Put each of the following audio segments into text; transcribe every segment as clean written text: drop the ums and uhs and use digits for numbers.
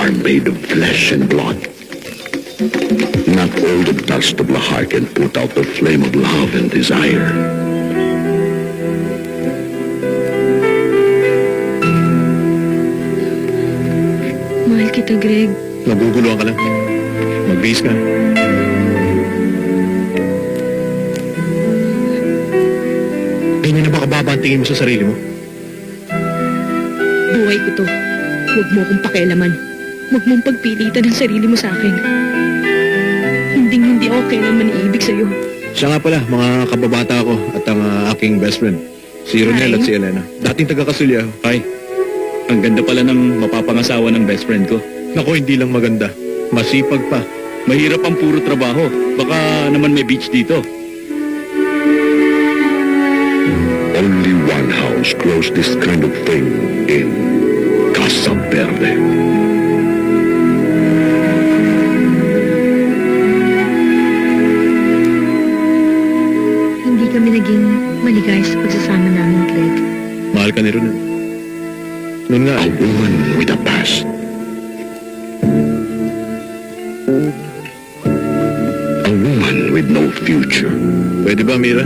are made of flesh and blood. Not all the dust of the heart can put out the flame of love and desire. Mahal kita, Greg. Naguguluhan ka lang. Mag-base ka. Ganyan na ba kababa ang tingin mo sa sarili mo? Buhay ko to. Huwag mo akong pakialaman. Huwag mong pagpilitan ang sarili mo sa akin. Hindi ako kailanman iibig sa'yo. Siya nga pala, mga kababata ko at ang aking best friend. Si Ronel Hi. at si Elena. Dating taga-Kasulya. Ay, ang ganda pala ng mapapangasawa ng best friend ko. Naku, hindi lang maganda. Masipag pa. Mahirap ang puro trabaho. Baka naman may beach dito. Only one house grows this kind of thing in Casa Verde. Hindi kami naging maligaya sa pagsasama namin, Greg. Mahal ka ni Ronel. Noon nga, A woman with a past. A woman with no future. pwede ba, Mira?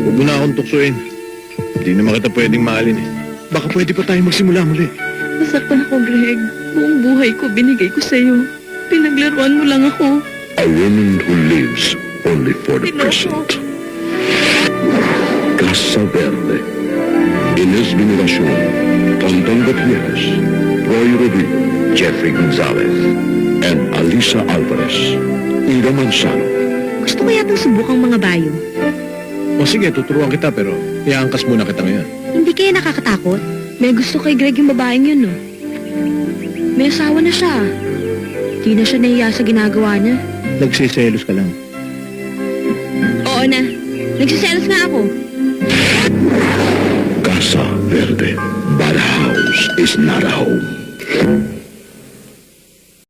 Huwag mo na akong tuksuin. Hindi naman kita pwedeng mahalin eh. Baka pwede pa tayong magsimula muli. Nasaktan ako, Greg. Buong buhay ko binigay ko sa'yo. Pinaglaruan mo lang ako. A woman who lives only for the Tinoco. present. Casa Verde. Inés Veneracion, Tonton Gutierrez, Roy Rodrigo, Jeffrey Gonzalez, and Alisa Alvarez. Ida Manzano. Gusto ko yatang subukang mga bayo. O sige, tuturuan kita pero iangkas muna kita ngayon. Hindi kaya nakakatakot? May gusto kay Greg yung babaeng yun, no? May asawa na siya. Di na siya nahiya sa ginagawa niya. Nagsiselos ka lang. Oo na. Nagsiselos nga ako. Casa Verde. But a house is not a home.